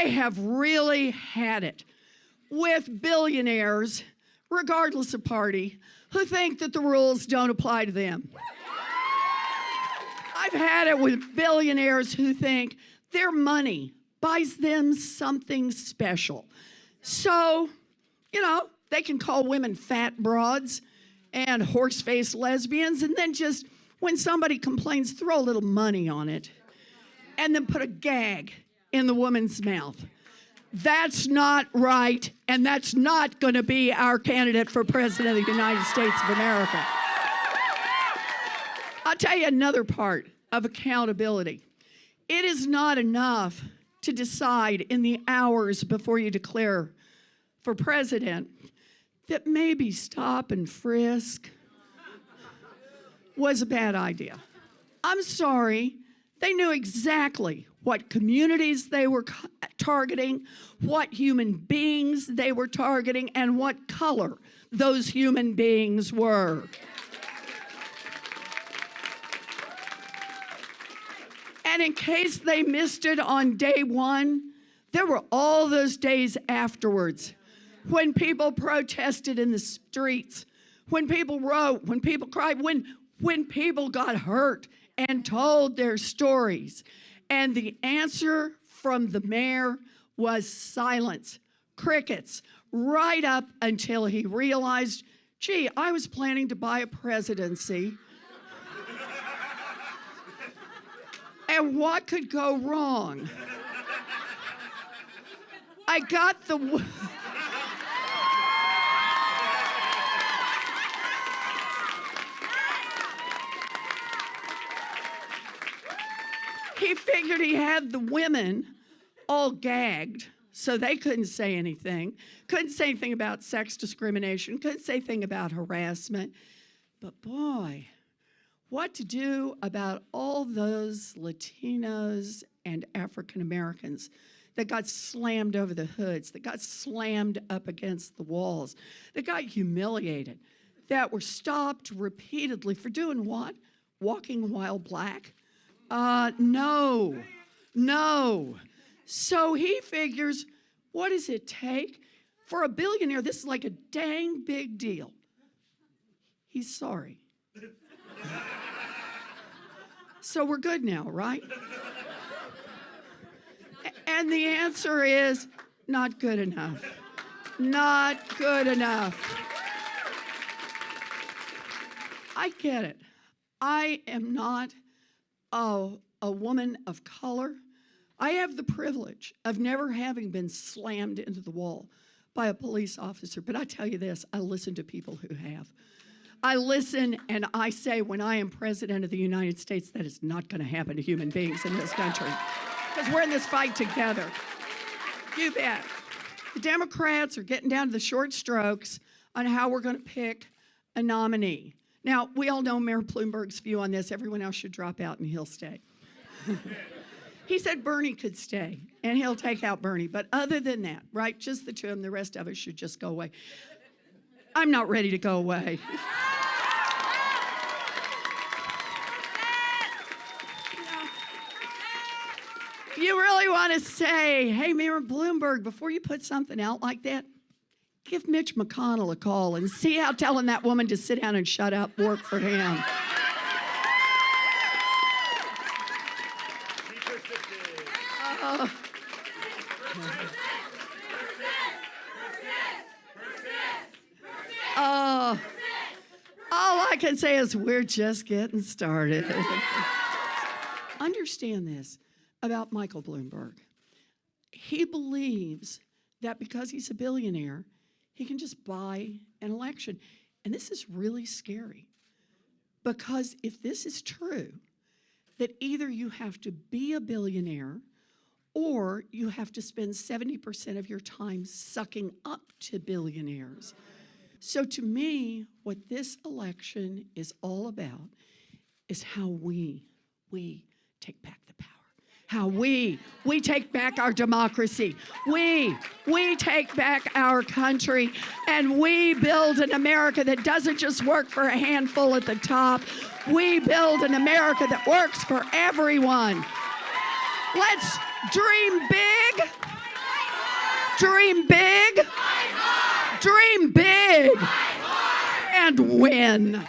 I have really had it with billionaires, regardless of party, who think that the rules don't apply to them. I've had it with billionaires who think their money buys them something special. So, they can call women fat broads and horse-faced lesbians, and then just, when somebody complains, throw a little money on it, and then put a gag in the woman's mouth. That's not right, and that's not going to be our candidate for President of the United States of America. I'll tell you another part of accountability. It is not enough to decide in the hours before you declare for president that maybe stop and frisk was a bad idea. I'm sorry, they knew exactly what communities they were targeting, what human beings they were targeting, and what color those human beings were. And in case they missed it on day one, there were all those days afterwards when people protested in the streets, when people wrote, when people cried, when people got hurt and told their stories. And the answer from the mayor was silence, crickets, right up until he realized, gee, I was planning to buy a presidency. And what could go wrong? I got the... He figured he had the women all gagged, so they couldn't say anything. Couldn't say anything about sex discrimination, couldn't say anything about harassment. But boy, what to do about all those Latinos and African Americans that got slammed over the hoods, that got slammed up against the walls, that got humiliated, that were stopped repeatedly for doing what? Walking while black? No. So he figures, what does it take? For a billionaire, this is like a dang big deal. He's sorry. So we're good now, right? And the answer is not good enough. Not good enough. I get it. I am not a woman of color. I have the privilege of never having been slammed into the wall by a police officer. But I tell you this, I listen to people who have. I listen and I say, when I am president of the United States, that is not going to happen to human beings in this country. Because we're in this fight together. You bet. The Democrats are getting down to the short strokes on how we're going to pick a nominee. Now, we all know Mayor Bloomberg's view on this. Everyone else should drop out and he'll stay. He said Bernie could stay and he'll take out Bernie. But other than that, right, just the two of them, the rest of us should just go away. I'm not ready to go away. You really want to say, hey, Mayor Bloomberg, before you put something out like that, give Mitch McConnell a call and see how telling that woman to sit down and shut up worked for him. All I can say is we're just getting started. Understand this about Michael Bloomberg. He believes that because he's a billionaire, he can just buy an election. And this is really scary. Because if this is true, that either you have to be a billionaire or you have to spend 70% of your time sucking up to billionaires. So to me, what this election is all about is how we take back the power. How we take back our democracy. We take back our country, and we build an America that doesn't just work for a handful at the top. We build an America that works for everyone. Let's dream big Dream big. Dream big. And win.